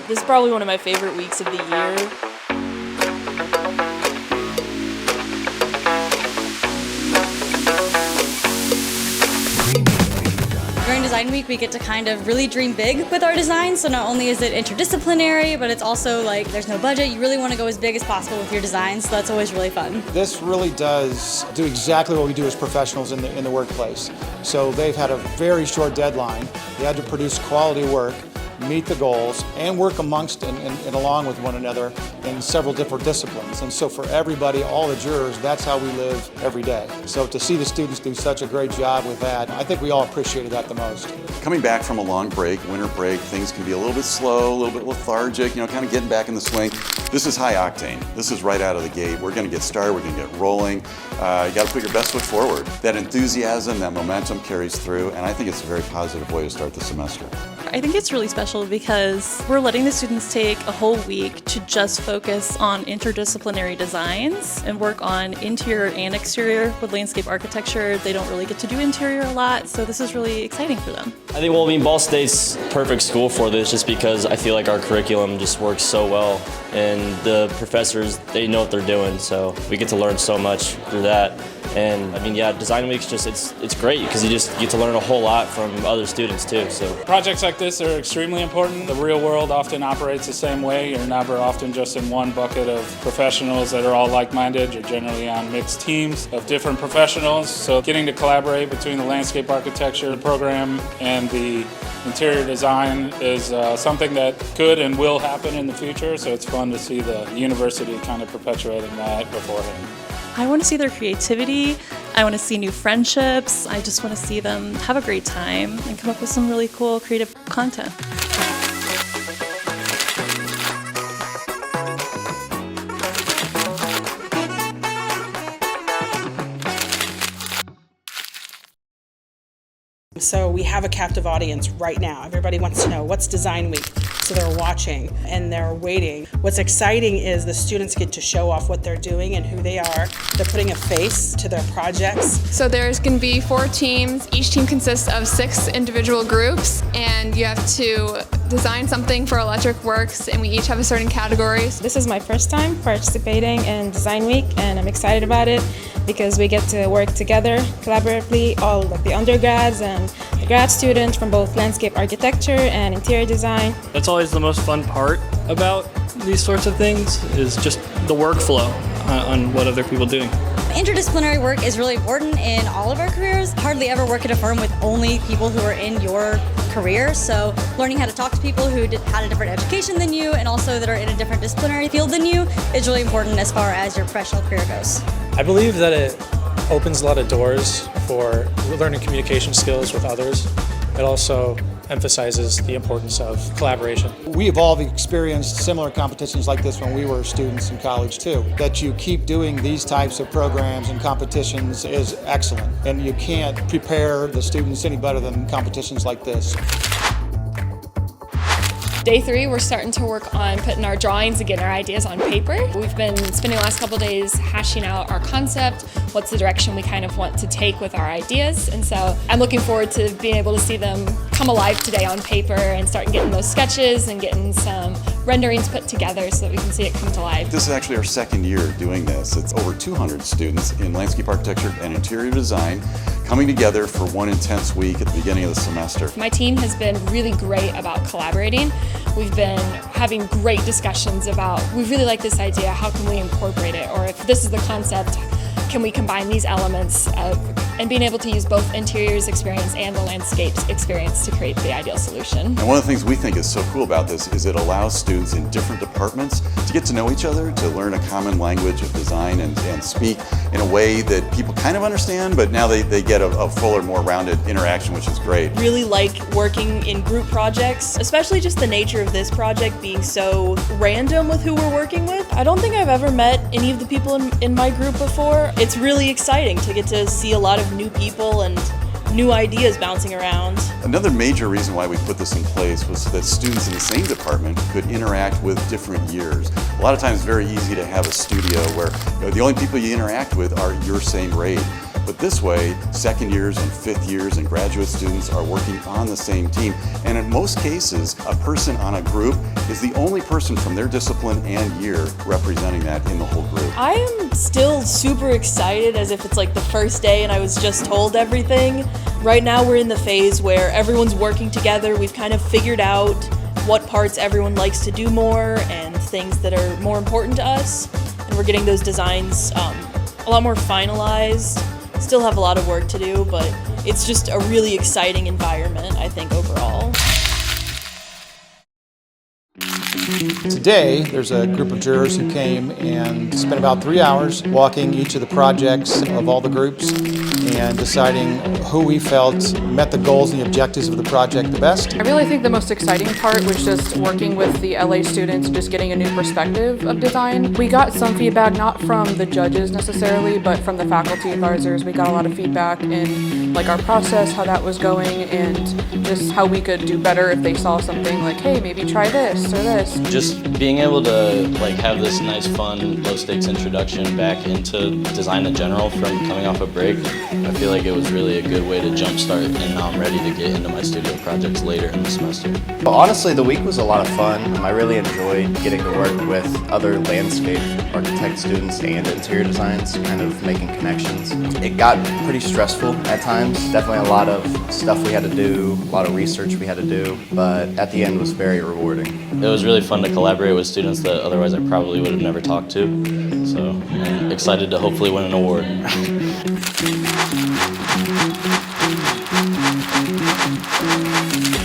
This is probably one of my favorite weeks of the year. During Design Week, we get to kind of really dream big with our design. So not only is it interdisciplinary, but it's also like there's no budget. You really want to go as big as possible with your design, so that's always really fun. This really does do exactly what we do as professionals in the workplace. So they've had a very short deadline. They had to produce quality work, meet the goals, and work amongst and along with one another in several different disciplines. And so for everybody, all the jurors, that's how we live every day. So to see the students do such a great job with that, I think we all appreciated that the most. Coming back from a long break, winter break, things can be a little bit slow, a little bit lethargic, kind of getting back in the swing. This is high octane. This is right out of the gate. We're going to get started, we're going to get rolling. You got to put your best foot forward. That enthusiasm, that momentum carries through, and I think it's a very positive way to start the semester. I think it's really special because we're letting the students take a whole week to just focus on interdisciplinary designs and work on interior and exterior with landscape architecture. They don't really get to do interior a lot, so this is really exciting for them. I think, Ball State's perfect school for this just because I feel like our curriculum just works so well and the professors, they know what they're doing, so we get to learn so much through that. And Design Week's it's great because you just get to learn a whole lot from other students too. So projects like this are extremely important. The real world often operates the same way. You're never often just in one bucket of professionals that are all like-minded. You're generally on mixed teams of different professionals. So getting to collaborate between the landscape architecture program and the interior design is something that could and will happen in the future. So it's fun to see the university kind of perpetuating that beforehand. I want to see their creativity, I want to see new friendships, I just want to see them have a great time and come up with some really cool creative content. So we have a captive audience right now. Everybody wants to know what's Design Week. So they're watching and they're waiting. What's exciting is the students get to show off what they're doing and who they are. They're putting a face to their projects. So there's going to be 4 teams. Each team consists of 6 individual groups, and you have to design something for Electric Works, and we each have a certain categories. This is my first time participating in Design Week, and I'm excited about it because we get to work together collaboratively, all of the undergrads and the grad students from both landscape architecture and interior design. That's always the most fun part about these sorts of things, is just the workflow on what other people are doing. Interdisciplinary work is really important in all of our careers. Hardly ever work at a firm with only people who are in your career, so learning how to talk to people who had a different education than you and also that are in a different disciplinary field than you is really important as far as your professional career goes. I believe that it opens a lot of doors for learning communication skills with others. It also emphasizes the importance of collaboration. We have all experienced similar competitions like this when we were students in college too. That you keep doing these types of programs and competitions is excellent, and you can't prepare the students any better than competitions like this. Day 3, we're starting to work on putting our drawings and getting our ideas on paper. We've been spending the last couple days hashing out our concept, what's the direction we kind of want to take with our ideas, and so I'm looking forward to being able to see them come alive today on paper and start getting those sketches and getting some renderings put together so that we can see it come to life. This is actually our second year doing this. It's over 200 students in landscape architecture and interior design coming together for one intense week at the beginning of the semester. My team has been really great about collaborating. We've been having great discussions about, we really like this idea, how can we incorporate it? Or if this is the concept, can we combine these elements and being able to use both interiors experience and the landscapes experience to create the ideal solution. And one of the things we think is so cool about this is it allows students in different departments to get to know each other, to learn a common language of design and speak in a way that people kind of understand, but now they get a fuller, more rounded interaction, which is great. Really like working in group projects, especially just the nature of this project being so random with who we're working with. I don't think I've ever met any of the people in my group before. It's really exciting to get to see a lot of new people and new ideas bouncing around. Another major reason why we put this in place was so that students in the same department could interact with different years. A lot of times it's very easy to have a studio where the only people you interact with are your same grade. But this way, second years and fifth years and graduate students are working on the same team. And in most cases, a person on a group is the only person from their discipline and year representing that in the whole group. I am still super excited as if it's like the first day and I was just told everything. Right now we're in the phase where everyone's working together. We've kind of figured out what parts everyone likes to do more and things that are more important to us. And we're getting those designs a lot more finalized. Still have a lot of work to do, but it's just a really exciting environment, I think, overall. Today, there's a group of jurors who came and spent about 3 hours walking each of the projects of all the groups and deciding who we felt met the goals and the objectives of the project the best. I really think the most exciting part was just working with the LA students and just getting a new perspective of design. We got some feedback, not from the judges necessarily, but from the faculty advisors. We got a lot of feedback in like our process, how that was going, and just how we could do better if they saw something like, hey, maybe try this or this. Just being able to like have this nice, fun, low-stakes introduction back into design in general from coming off a break, I feel like it was really a good way to jumpstart, and now I'm ready to get into my studio projects later in the semester. Well, honestly, the week was a lot of fun. I really enjoyed getting to work with other landscape architect students and interior designs, kind of making connections. It got pretty stressful at times. Definitely a lot of stuff we had to do, a lot of research we had to do, but at the end was very rewarding. It was really fun to collaborate with students that otherwise I probably would have never talked to. So I'm excited to hopefully win an award.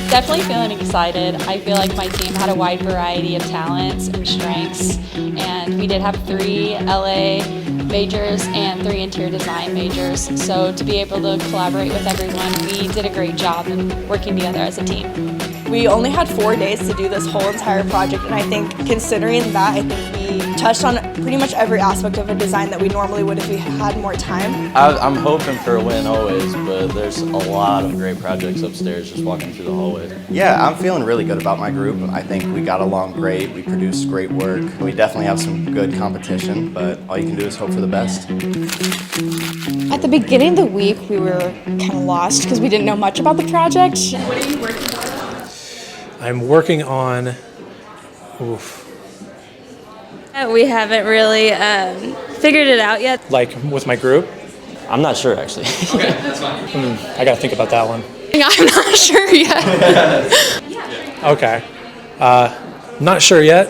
Definitely feeling excited. I feel like my team had a wide variety of talents and strengths, and we did have 3 LA majors and 3 interior design majors. So to be able to collaborate with everyone, we did a great job in working together as a team. We only had 4 days to do this whole entire project, and I think considering that, I think we touched on pretty much every aspect of a design that we normally would if we had more time. I'm hoping for a win always, but there's a lot of great projects upstairs just walking through the hallways. Yeah, I'm feeling really good about my group. I think we got along great. We produced great work. We definitely have some good competition, but all you can do is hope for the best. At the beginning of the week, we were kind of lost because we didn't know much about the project. What are you working on? I'm working on, We haven't really figured it out yet. like with my group. I'm not sure actually. Okay, that's fine. I gotta think about that one. I'm not sure yet. Okay. Not sure yet.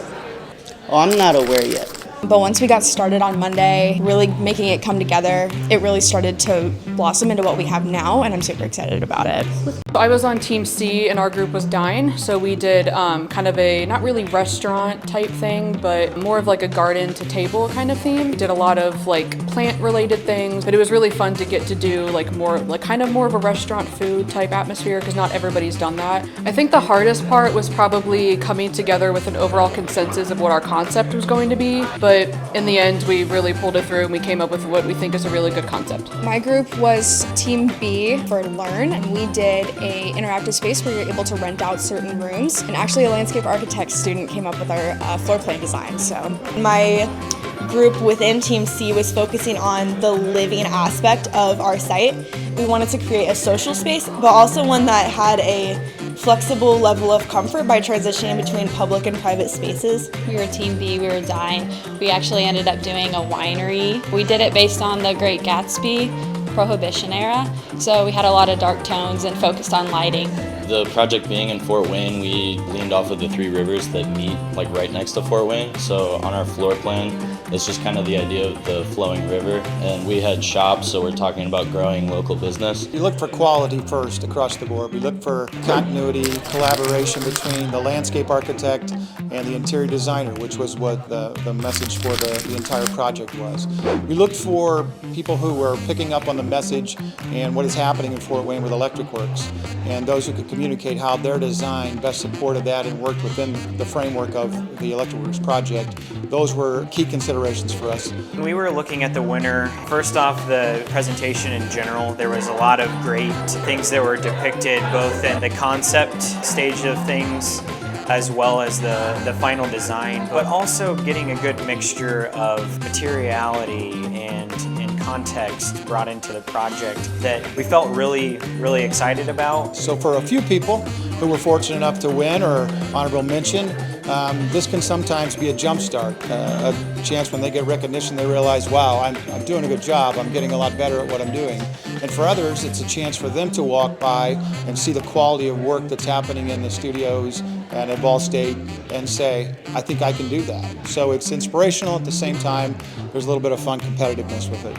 Oh, I'm not aware yet. But once we got started on Monday, really making it come together, it really started to blossom into what we have now, and I'm super excited about it. I was on Team C and our group was Dine, so we did kind of a, not really restaurant type thing, but more of like a garden to table kind of theme. We did a lot of like plant related things, but it was really fun to get to do like more, like kind of more of a restaurant food type atmosphere because not everybody's done that. I think the hardest part was probably coming together with an overall consensus of what our concept was going to be, but in the end we really pulled it through and we came up with what we think is a really good concept. My group was Team B for Learn, and we did a interactive space where you're able to rent out certain rooms, and actually a landscape architect student came up with our floor plan design. So my group within Team C was focusing on the living aspect of our site. We wanted to create a social space, but also one that had a flexible level of comfort by transitioning between public and private spaces. We were Team B, we were Dine. We actually ended up doing a winery. We did it based on the Great Gatsby Prohibition era, so we had a lot of dark tones and focused on lighting. The project being in Fort Wayne, we leaned off of the 3 rivers that meet like right next to Fort Wayne. So on our floor plan, it's just kind of the idea of the flowing river. And we had shops, so we're talking about growing local business. We look for quality first across the board. We look for continuity, collaboration between the landscape architect and the interior designer, which was what the message for the entire project was. We looked for people who were picking up on the message and what is happening in Fort Wayne with Electric Works, and those who could communicate how their design best supported that and worked within the framework of the Electric Works project. Those were key considerations for us. When we were looking at the winner, first off, the presentation in general, there was a lot of great things that were depicted both in the concept stage of things as well as the final design, but also getting a good mixture of materiality and context brought into the project that we felt really, really excited about. So for a few people who were fortunate enough to win or honorable mention, this can sometimes be a jump start, a chance when they get recognition they realize, wow, I'm doing a good job, I'm getting a lot better at what I'm doing. And for others, it's a chance for them to walk by and see the quality of work that's happening in the studios and at Ball State and say, I think I can do that. So it's inspirational at the same time, there's a little bit of fun competitiveness with it.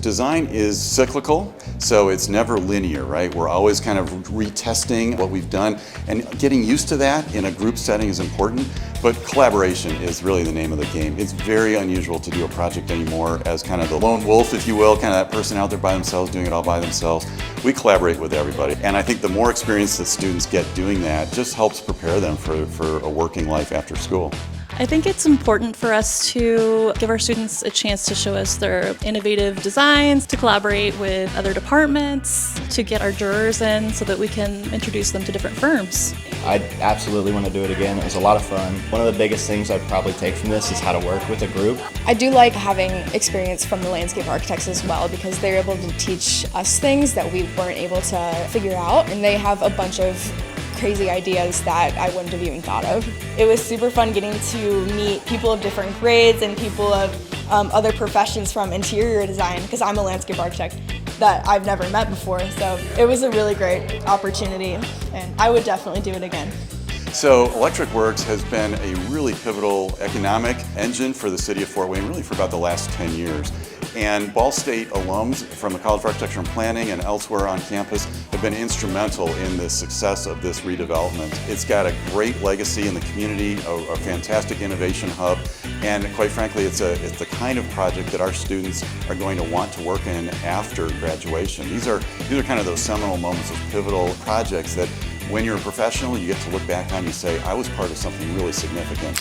Design is cyclical, so it's never linear, right? We're always kind of retesting what we've done, and getting used to that in a group setting is important, but collaboration is really the name of the game. It's very unusual to do a project anymore as kind of the lone wolf, if you will, kind of that person out there by themselves doing it all by themselves. We collaborate with everybody, and I think the more experience that students get doing that just helps prepare them for a working life after school. I think it's important for us to give our students a chance to show us their innovative designs, to collaborate with other departments, to get our jurors in so that we can introduce them to different firms. I absolutely want to do it again. It was a lot of fun. One of the biggest things I'd probably take from this is how to work with a group. I do like having experience from the landscape architects as well because they're able to teach us things that we weren't able to figure out, and they have a bunch of crazy ideas that I wouldn't have even thought of. It was super fun getting to meet people of different grades and people of other professions from interior design, because I'm a landscape architect that I've never met before. So it was a really great opportunity, and I would definitely do it again. So Electric Works has been a really pivotal economic engine for the city of Fort Wayne, really for about the last 10 years. And Ball State alums from the College of Architecture and Planning and elsewhere on campus have been instrumental in the success of this redevelopment. It's got a great legacy in the community, a fantastic innovation hub, and quite frankly, it's the kind of project that our students are going to want to work in after graduation. These are kind of those seminal moments, those pivotal projects that when you're a professional, you get to look back on and say, I was part of something really significant.